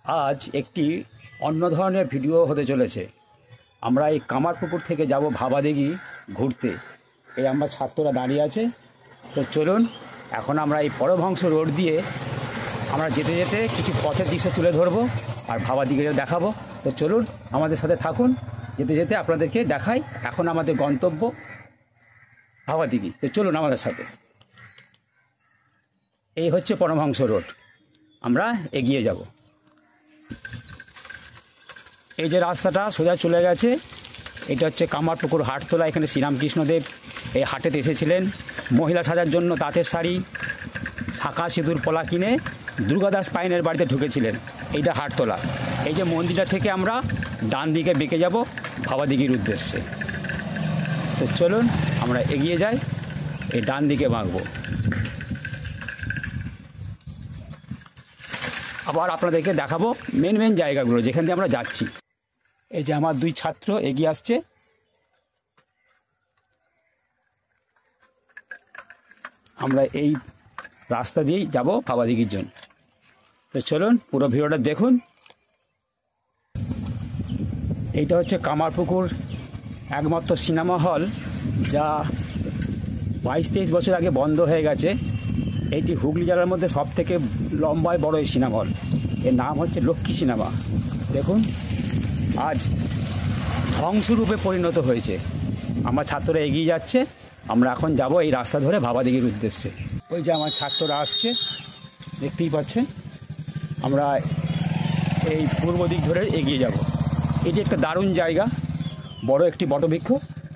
আজ একটি অন্য ধরনের ভিডিও হতে চলেছে। আমরা এই কামারপুকুর থেকে যাব ভাবাদিঘি ঘুরতে। এই আমরা ছাত্ররা দাঁড়িয়ে আছে। তো চলুন এখন আমরা এই পরমহংস রোড দিয়ে আমরা যেতে যেতে কিছু পথের দৃশ্য তুলে ধরবো আর ভাবাদিঘিটা দেখাবো। তো চলুন আমাদের সাথে থাকুন, যেতে যেতে আপনাদেরকে দেখাই। এখন আমাদের গন্তব্য ভাবাদিঘি। তো চলুন আমাদের সাথে। এই হচ্ছে পরমহংস রোড, আমরা এগিয়ে যাব। এই যে রাস্তাটা সোজা চলে গেছে, এটা হচ্ছে কামারপুকুর হাটতলা। এখানে শ্রীরামকৃষ্ণদেব এই হাটেতে এসেছিলেন মহিলা সাজার জন্য তাঁতের শাড়ি, শাঁখা সিঁদুর পলা কিনে দুর্গাদাস পাইনের বাড়িতে ঢুকেছিলেন। এইটা হাটতলা। এই যে মন্দিরটা থেকে আমরা ডান দিকে বেঁকে যাব ভাবাদিঘির উদ্দেশ্যে। তো চলুন আমরা এগিয়ে যাই, এই ডান দিকে বাঁকবো। আবার আপনাদেরকে দেখাবো মেন জায়গাগুলো যেখান দিয়ে আমরা যাচ্ছি। এই যে আমার দুই ছাত্র এগিয়ে আসছে। আমরা এই রাস্তা দিয়েই যাব ভাবাদিঘির জন্য। তো চলুন পুরো ভিডিওটা দেখুন। এইটা হচ্ছে কামারপুকুর একমাত্র সিনেমা হল, যা 22-23 বছর আগে বন্ধ হয়ে গেছে। এইটি হুগলি জেলার মধ্যে সব থেকে লম্বায় বড় এই সিনেমা হল। এর নাম হচ্ছে লক্ষ্মী সিনেমা। দেখুন আজ ধ্বংসরূপে পরিণত হয়েছে। আমার ছাত্ররা এগিয়ে যাচ্ছে, আমরা এখন যাব এই রাস্তা ধরে ভাবাদিঘির উদ্দেশ্যে। ওই যে আমার ছাত্ররা আসছে, দেখতেই পাচ্ছেন। আমরা এই পূর্ব দিক ধরে এগিয়ে যাব। এটি একটা দারুণ জায়গা, বড় একটি বটবৃক্ষ।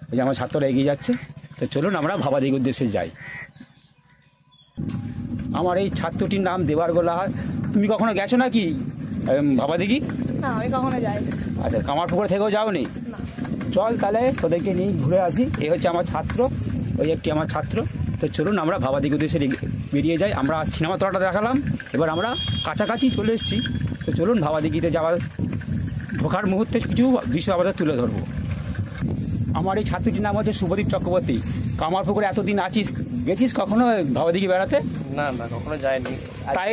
ওই যে আমার ছাত্ররা এগিয়ে যাচ্ছে। তো চলুন আমরা ভাবাদিঘির উদ্দেশ্যে যাই। আমার এই ছাত্রটির নাম দেবারগোলা। তুমি কখনো গেছো নাকি ভাবাদিঘি? না, আমি কখনো যাই। আচ্ছা, কামারপুকুর থেকেও যাওনি? চল তাহলে তোদেরকে নিয়ে ঘুরে আসি। এই হচ্ছে আমার ছাত্র, ওই একটি আমার ছাত্র। তো চলুন আমরা ভাবাদিঘি উদ্দেশ্যে বেরিয়ে যাই। আমরা সিনেমা তলাটা দেখালাম, এবার আমরা কাছাকাছি চলে এসেছি। তো চলুন ভাবাদিঘিতে যাওয়ার ঢোকার মুহূর্তে কিছু বিষয় আমাদের তুলে ধরবো। আমার এই ছাত্রটির নাম হচ্ছে শুভদীপ চক্রবর্তী। কামারপুকুরে এতদিন আছিস, গেছিস কখনো ভাবাদিঘি বেড়াতে? না না, কখনো যায়নি। তাই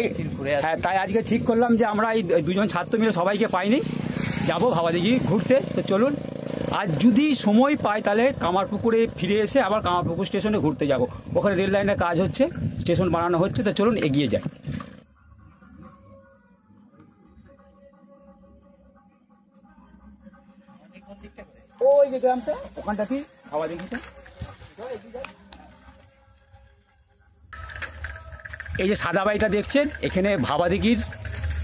হ্যাঁ, তাই আজকে ঠিক করলাম যে আমরা এই দুজন ছাত্র মিলে সবাইকে পাইনি, যাবো ভাবাদিঘি ঘুরতে। তো চলুন আজ যদি সময় পাই তাহলে কামারপুকুরে ফিরে এসে আবার কামারপুকুর স্টেশনে ঘুরতে যাব। ওখানে রেল লাইনের কাজ হচ্ছে, স্টেশন বানানো হচ্ছে। তো চলুন এগিয়ে যাই। ওই যে গ্রামটা, ওখানটা কি ভাবাদিঘিটা। এই যে সাদা বাড়িটা দেখছেন, এখানে ভাবাদিঘির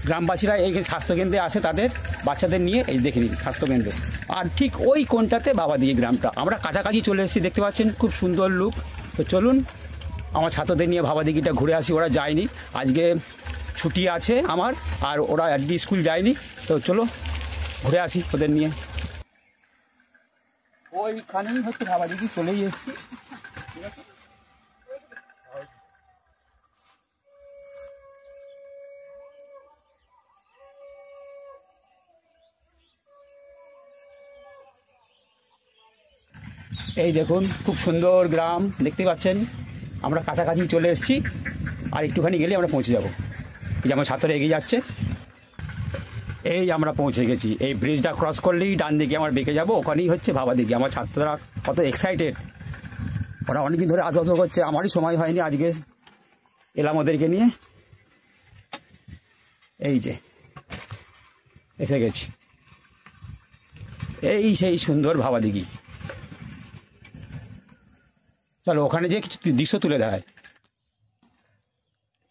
গ্রামবাসীরা এই স্বাস্থ্যকেন্দ্রে আসে তাদের বাচ্চাদের নিয়ে। এই দেখে নিন স্বাস্থ্যকেন্দ্রে। আর ঠিক ওই কোণটাতে ভাবাদিঘি গ্রামটা। আমরা কাছাকাছি চলে এসেছি, দেখতে পাচ্ছেন খুব সুন্দর লুক। তো চলুন আমার ছাত্রদের নিয়ে ভাবাদিঘিটা ঘুরে আসি। ওরা যায়নি, আজকে ছুটি আছে আমার, আর ওরা আজকে স্কুল যায়নি। তো চলো ঘুরে আসি ওদের নিয়ে। ওইখানেই হচ্ছে ভাবাদিঘি, চলেই এসেছি। ঠিক আছে, এই দেখুন খুব সুন্দর গ্রাম দেখতে পাচ্ছেন। আমরা কাছাকাছি চলে এসেছি, আর একটুখানি গেলে আমরা পৌঁছে যাব। এই যে আমার ছাত্ররা এগিয়ে যাচ্ছে, এই আমরা পৌঁছে গেছি। এই ব্রিজটা ক্রস করলেই ডান দিকে আমার বেঁকে যাব, ওখানেই হচ্ছে ভাবাদিঘি। আমার ছাত্ররা কত এক্সাইটেড, ওরা অনেকদিন ধরে আসা করছে। আমারই সময় হয়নি, আজকে এলাম ওদেরকে নিয়ে। এই যে এসে গেছি, এই সেই সুন্দর ভাবাদিঘি। চলো ওখানে যে কিছু দৃশ্য তুলে দেখায়।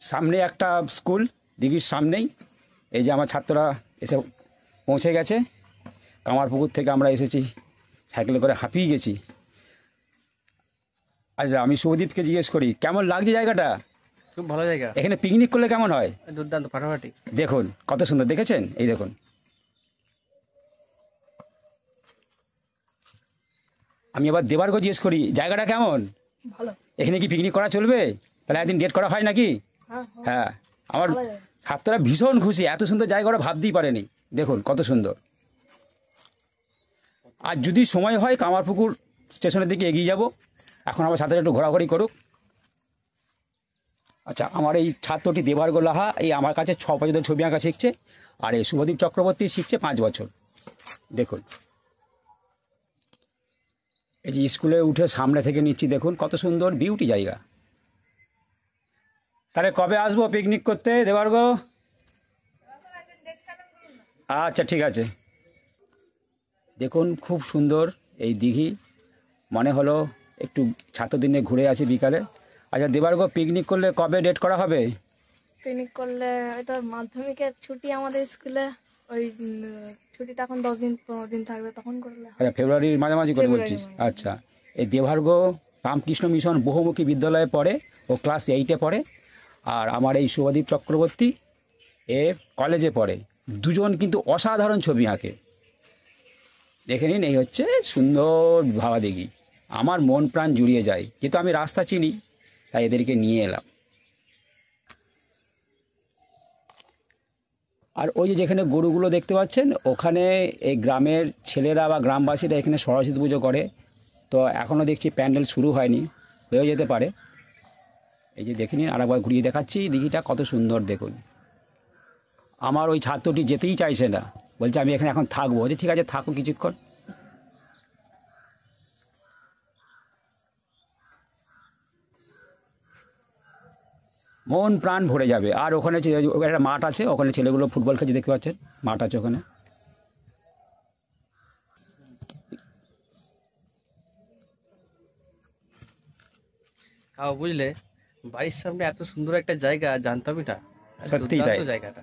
সামনে একটা স্কুল, দিঘির সামনেই। এই যে আমার ছাত্ররা এসে পৌঁছে গেছে। কামারপুকুর থেকে আমরা এসেছি, সাইকেলে করে হাঁপিয়ে গেছি। আচ্ছা, আমি শুভদীপকে জিজ্ঞেস করি কেমন লাগছে জায়গাটা? খুব ভালো জায়গা। এখানে পিকনিক করলে কেমন হয়? দুর্দান্ত, ফাটাফাটি। দেখুন কত সুন্দর, দেখেছেন? এই দেখুন। আমি আবার দেবারকে জিজ্ঞেস করি জায়গাটা কেমন? ভালো। এখানে কি পিকনিক করা চলবে? তাহলে একদিন ডেট করা হয় নাকি? হ্যাঁ, আমার ছাত্ররা ভীষণ খুশি, এত সুন্দর জায়গা ওরা ভাবতেই পারেনি। দেখুন কত সুন্দর। আর যদি সময় হয় কামারপুকুর স্টেশনের দিকে এগিয়ে যাব। এখন আমার ছাত্ররা একটু ঘোরাঘুরি করুক। আচ্ছা, আমার এই ছাত্রটি দেবার্গ লাহা এই আমার কাছে 6 বছর ধরে ছবি আঁকা শিখছে, আর এই শুভদীপ চক্রবর্তী শিখছে 5 বছর। দেখুন, এই যে স্কুলে উঠে সামনে থেকে নিচ্ছি, দেখুন কত সুন্দর বিউটি জায়গা। তাহলে কবে আসবো পিকনিক করতে দেবার্গ? আচ্ছা, ঠিক আছে। দেখুন খুব সুন্দর এই দিঘি, মনে হলো একটু ছাত্রদের নিয়ে ঘুরে আছি বিকালে। আচ্ছা দেবার্গ, পিকনিক করলে কবে ডেট করা হবে? পিকনিক করলে ওই তো মাধ্যমিকের ছুটি আমাদের স্কুলে, ওই ছুটিটা এখন 10 দিন 15 দিন থাকবে, তখন করলে হয়। আচ্ছা, ফেব্রুয়ারির মাঝামাঝি করে ফেব্রুয়ারির বলছিস? মাঝামাঝি। আচ্ছা, এই দেবার্গ রামকৃষ্ণ মিশন বহুমুখী বিদ্যালয়ে পড়ে, ও ক্লাস 8-এ পড়ে। আর আমার এই শুভদীপ চক্রবর্তী এ কলেজে পড়ে। দুজন কিন্তু অসাধারণ ছবি আঁকে। দেখে নিন, এই হচ্ছে সুন্দর ভাবা দেখি, আমার মন প্রাণ জুড়িয়ে যায়। যেহেতু আমি রাস্তা চিনি, তাই এদেরকে নিয়ে এলাম। আর ওই যে যেখানে গরুগুলো দেখতে পাচ্ছেন, ওখানে এই গ্রামের ছেলেরা বা গ্রামবাসীরা এখানে সরস্বতী পুজো করে। তো এখনও দেখছি প্যান্ডেল শুরু হয়নি, হয়েও যেতে পারে। এই যে দেখে নিন, আরেকবার ঘুরিয়ে দেখাচ্ছি, দিঘিটা কত সুন্দর দেখুন। আমার ওই ছাত্রটি যেতেই চাইছে না, বলছে আমি এখানে এখন থাকবো। যে ঠিক আছে, থাকো কিছুক্ষণ। মন প্রাণ ভরে যাবে। আর ওখানে একটা মাঠ আছে, ওখানে ছেলেগুলো ফুটবল খেলছে, দেখতে পাচ্ছেন, মাঠ আছে ওখানে। তাও বুঝলে, বাড়ির সামনে এত সুন্দর একটা জায়গা জানতামই না। সত্যিই তাই। দুর্দান্ত জায়গাটা।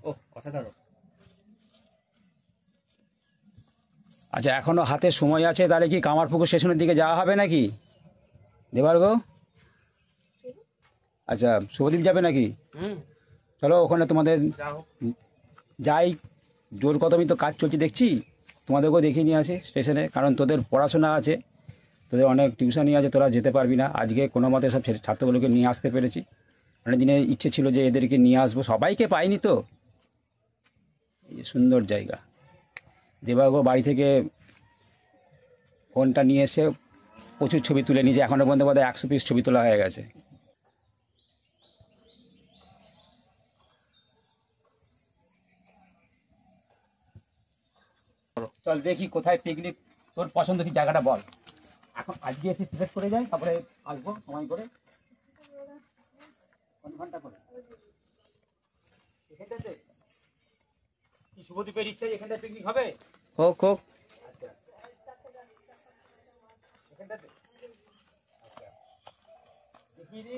ও অসাধারণ। আচ্ছা, এখনও হাতে সময় আছে, তাহলে কি কামারপুকুর স্টেশনের দিকে যাওয়া হবে নাকি দেবার্গ? আচ্ছা, শুভদীপ যাবে নাকি? চলো, ওখানে তোমাদের যাও। যাই, জোর কদমই তো কাজ চলছে দেখছি। তোমাদেরকেও দেখিয়ে নিয়ে আসি স্টেশনে, কারণ তোদের পড়াশোনা আছে, তোদের অনেক টিউশনই আছে, তোরা যেতে পারবি না। আজকে কোনো মতে সব ছাত্রগুলোকে নিয়ে আসতে পেরেছি। অনেক দিনের ইচ্ছে ছিল যে এদেরকে নিয়ে আসবো, সবাইকে পাইনি তো। এই যে সুন্দর জায়গা। দেবার্গ বাড়ি থেকে ফোনটা নিয়ে এসে প্রচুর ছবি তুলে নিয়েছে, এখনও পর্যন্ত বোধহয় 100 পিস ছবি তোলা হয়ে গেছে। চল দেখি কোথায় পিকনিক, তোর পছন্দ কি জায়গাটা বল। এখন আজকে এসে সিলেক্ট করে যাই, তারপরে আসবো সময় করে। কোন ঘন্টা করে এখানটাতে কি শুভদীপের ইচ্ছা এখানটায় পিকনিক হবে? হোক হোক। আচ্ছা, এখানটাতে আচ্ছা দেখি দি।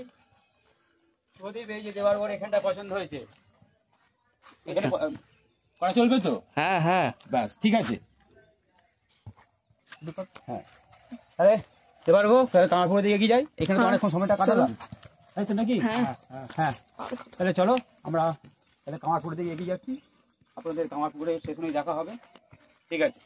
শুভদীপ, এই যে দেওয়ার পর এখানটা পছন্দ হয়েছে, এখানে করা চলবে তো? হ্যাঁ হ্যাঁ। ব্যাস, ঠিক আছে। হ্যাঁ, আরে দেবার্গো, তাহলে কামারপুকুরের দিকে এগিয়ে যাই। এখানে তো অনেকক্ষণ সময়টা কাটালাম, তাই তো নাকি? হ্যাঁ, তাহলে চলো আমরা তাহলে কামারপুকুরের দিকে এগিয়ে যাচ্ছি। আপনাদের কামারপুকুরে সেখানেই দেখা হবে, ঠিক আছে।